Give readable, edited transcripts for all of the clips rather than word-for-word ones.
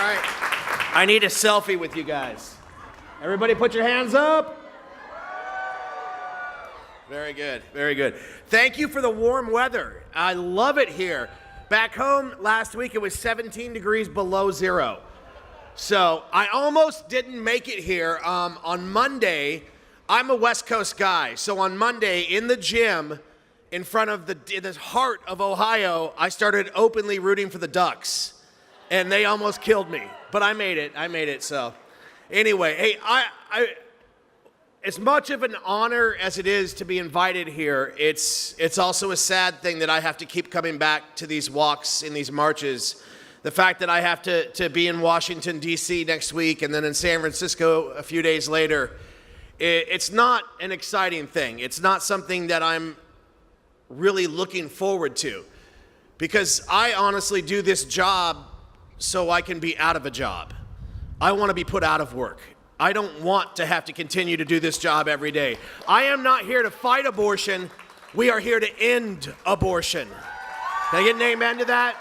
right. I need a selfie with you guys. Everybody put your hands up. Very good, very good. Thank you for the warm weather. I love it here. Back home last week, it was 17 degrees below zero. So I almost didn't make it here. On Monday, I'm a West Coast guy. So on Monday, in the gym, in front of the heart of Ohio, I started openly rooting for the Ducks. And they almost killed me. But I made it, so. Anyway, hey, I as much of an honor as it is to be invited here, it's also a sad thing that I have to keep coming back to these walks and these marches. The fact that I have to be in Washington, D.C. next week and then in San Francisco a few days later, it's not an exciting thing. It's not something that I'm really looking forward to, because I honestly do this job so I can be out of a job. I want to be put out of work. I don't want to have to continue to do this job every day. I am not here to fight abortion. We are here to end abortion. Can I get an amen to that?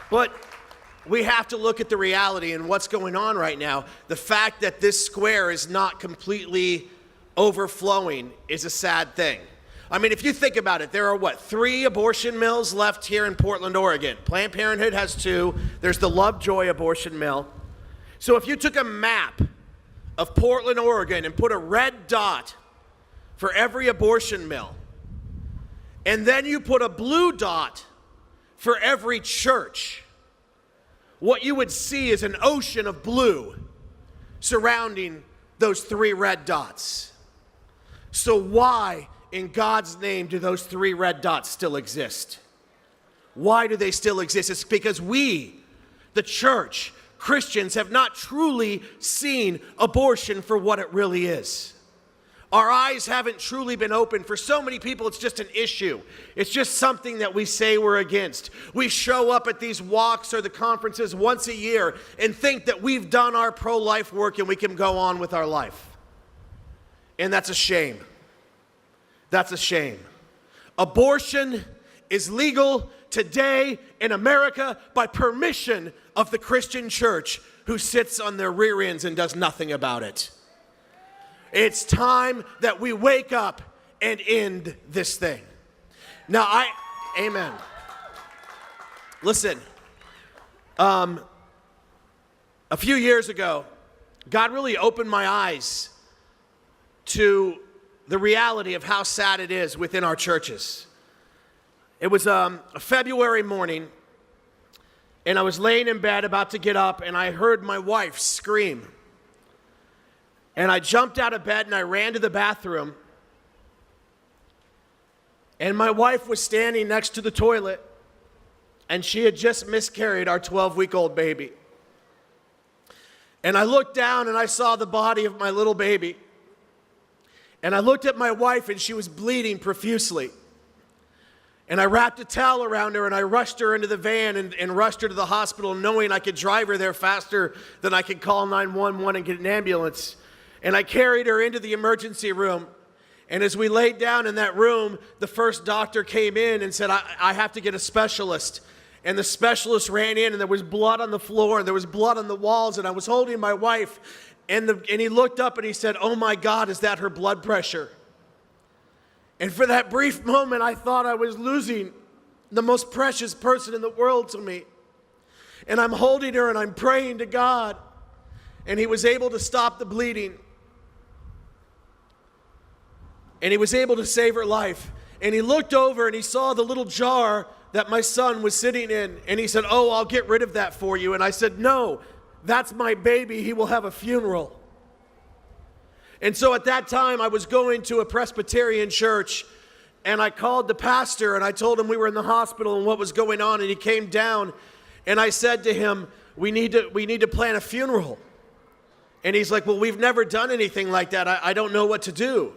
But we have to look at the reality and what's going on right now. The fact that this square is not completely overflowing is a sad thing. I mean, if you think about it, there are 3 abortion mills left here in Portland, Oregon. Planned Parenthood has 2. There's the Lovejoy abortion mill. So if you took a map of Portland, Oregon, and put a red dot for every abortion mill, and then you put a blue dot for every church, what you would see is an ocean of blue surrounding those 3 red dots. So why, in God's name, do those 3 red dots still exist? Why do they still exist? It's because we, the church, Christians, have not truly seen abortion for what it really is. Our eyes haven't truly been opened. For so many people, it's just an issue. It's just something that we say we're against. We show up at these walks or the conferences once a year and think that we've done our pro-life work and we can go on with our life. And that's a shame. That's a shame. Abortion is legal today in America by permission of the Christian church, who sits on their rear ends and does nothing about it. It's time that we wake up and end this thing. Now, amen. Listen, a few years ago, God really opened my eyes to the reality of how sad it is within our churches. It was a February morning, and I was laying in bed about to get up, and I heard my wife scream. And I jumped out of bed, and I ran to the bathroom, and my wife was standing next to the toilet, and she had just miscarried our 12-week-old baby. And I looked down, and I saw the body of my little baby. And I looked at my wife, and she was bleeding profusely. And I wrapped a towel around her, and I rushed her into the van and rushed her to the hospital, knowing I could drive her there faster than I could call 911 and get an ambulance. And I carried her into the emergency room. And as we laid down in that room, the first doctor came in and said, I have to get a specialist. And the specialist ran in, and there was blood on the floor, and there was blood on the walls, and I was holding my wife. And he looked up and he said, "Oh my God, is that her blood pressure?" And for that brief moment, I thought I was losing the most precious person in the world to me. And I'm holding her and I'm praying to God. And he was able to stop the bleeding. And he was able to save her life. And he looked over and he saw the little jar that my son was sitting in. And he said, "Oh, I'll get rid of that for you." And I said, "No. That's my baby. He will have a funeral." And so at that time, I was going to a Presbyterian church, and I called the pastor, and I told him we were in the hospital and what was going on, and he came down, and I said to him, we need to plan a funeral. And he's like, "Well, we've never done anything like that. I don't know what to do."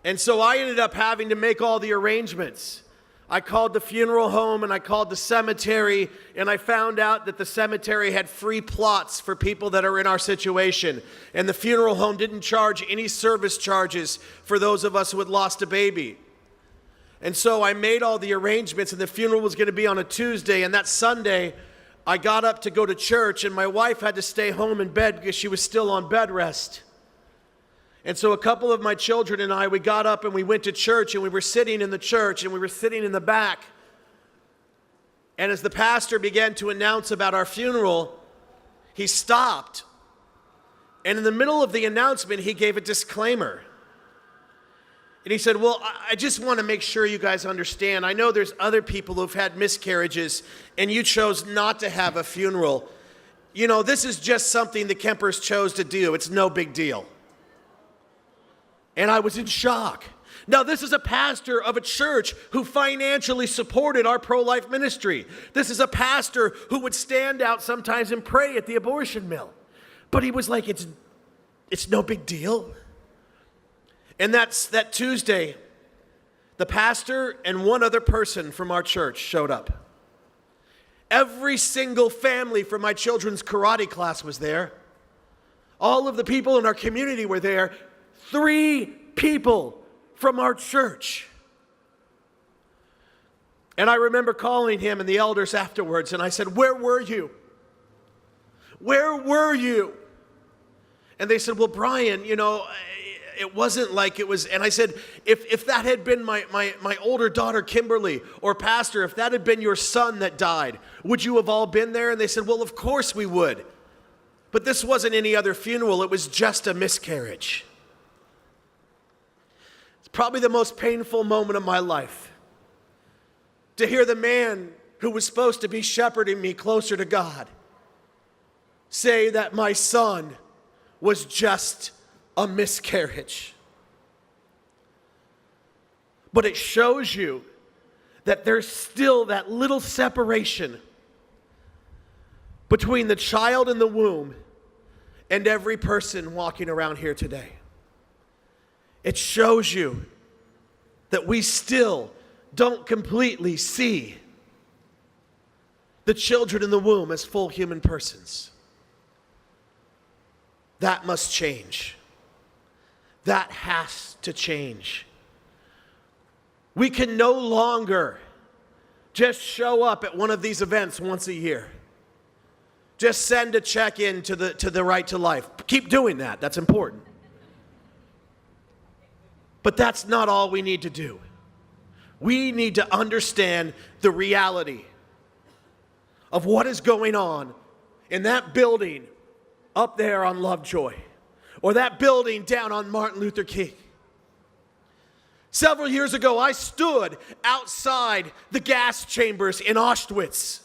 And so I ended up having to make all the arrangements. I called the funeral home and I called the cemetery, and I found out that the cemetery had free plots for people that are in our situation. And the funeral home didn't charge any service charges for those of us who had lost a baby. And so I made all the arrangements, and the funeral was going to be on a Tuesday. And that Sunday, I got up to go to church, and my wife had to stay home in bed because she was still on bed rest. And so a couple of my children and I, we got up and we went to church, and we were sitting in the church, and we were sitting in the back. And as the pastor began to announce about our funeral, he stopped. And in the middle of the announcement, he gave a disclaimer. And he said, well, I just want to make sure you guys understand. I know there's other people who've had miscarriages, and you chose not to have a funeral. You know, this is just something the Kempers chose to do. It's no big deal. And I was in shock. Now, this is a pastor of a church who financially supported our pro-life ministry. This is a pastor who would stand out sometimes and pray at the abortion mill. But he was like, it's no big deal. And that Tuesday, the pastor and one other person from our church showed up. Every single family from my children's karate class was there. All of the people in our community were there. 3 people from our church. And I remember calling him and the elders afterwards, and I said, where were you? Where were you? And they said, well, Bryan, you know, it wasn't like it was. And I said, if that had been my older daughter, Kimberly, or pastor, if that had been your son that died, would you have all been there? And they said, well, of course we would. But this wasn't any other funeral. It was just a miscarriage. It's probably the most painful moment of my life to hear the man who was supposed to be shepherding me closer to God say that my son was just a miscarriage. But it shows you that there's still that little separation between the child in the womb and every person walking around here today. It shows you that we still don't completely see the children in the womb as full human persons. That must change. That has to change. We can no longer just show up at one of these events once a year. Just send a check in to the Right to Life. Keep doing that. That's important. But that's not all we need to do. We need to understand the reality of what is going on in that building up there on Lovejoy, or that building down on Martin Luther King. Several years ago, I stood outside the gas chambers in Auschwitz.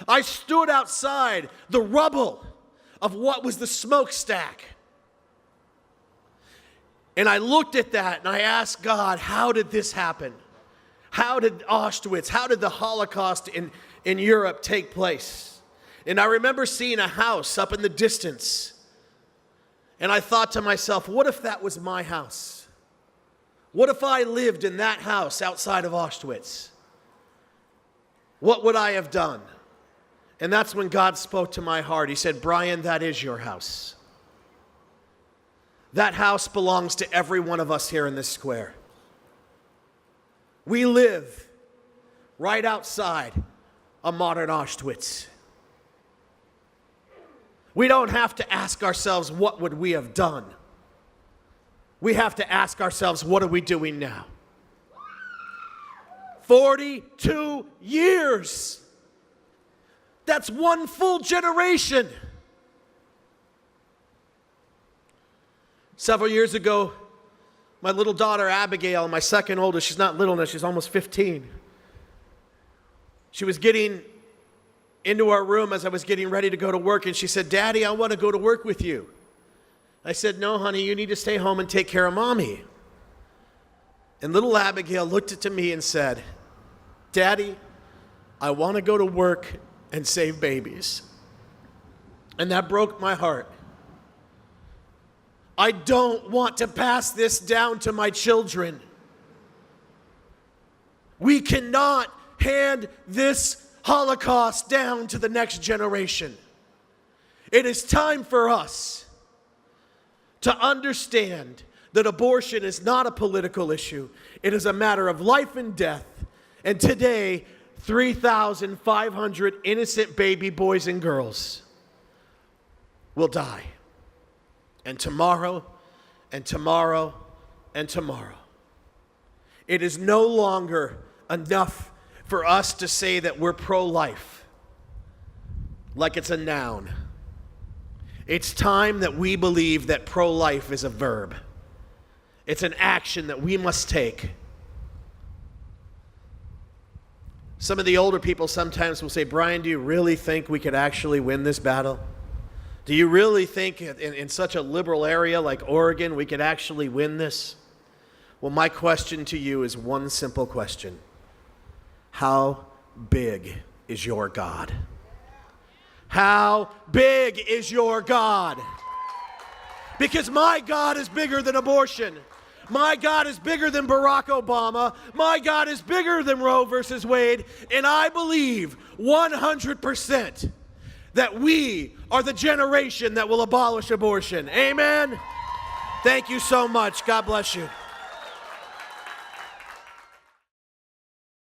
I stood outside the rubble of what was the smokestack. And I looked at that and I asked God, how did this happen? How did Auschwitz, how did the Holocaust in Europe take place? And I remember seeing a house up in the distance. And I thought to myself, what if that was my house? What if I lived in that house outside of Auschwitz? What would I have done? And that's when God spoke to my heart. He said, Bryan, that is your house. That house belongs to every one of us here in this square. We live right outside a modern Auschwitz. We don't have to ask ourselves, what would we have done? We have to ask ourselves, what are we doing now? 42 years. That's one full generation. Several years ago, my little daughter Abigail, my second oldest, she's not little now, she's almost 15. She was getting into our room as I was getting ready to go to work, and she said, Daddy, I want to go to work with you. I said, no, honey, you need to stay home and take care of Mommy. And little Abigail looked at me and said, Daddy, I want to go to work and save babies. And that broke my heart. I don't want to pass this down to my children. We cannot hand this Holocaust down to the next generation. It is time for us to understand that abortion is not a political issue. It is a matter of life and death. And today, 3,500 innocent baby boys and girls will die. And tomorrow, and tomorrow, and tomorrow. It is no longer enough for us to say that we're pro-life, like it's a noun. It's time that we believe that pro-life is a verb. It's an action that we must take. Some of the older people sometimes will say, Bryan, do you really think we could actually win this battle? Do you really think in such a liberal area like Oregon we could actually win this? Well, my question to you is one simple question. How big is your God? How big is your God? Because my God is bigger than abortion. My God is bigger than Barack Obama. My God is bigger than Roe versus Wade. And I believe 100% that we are the generation that will abolish abortion. Amen? Thank you so much. God bless you.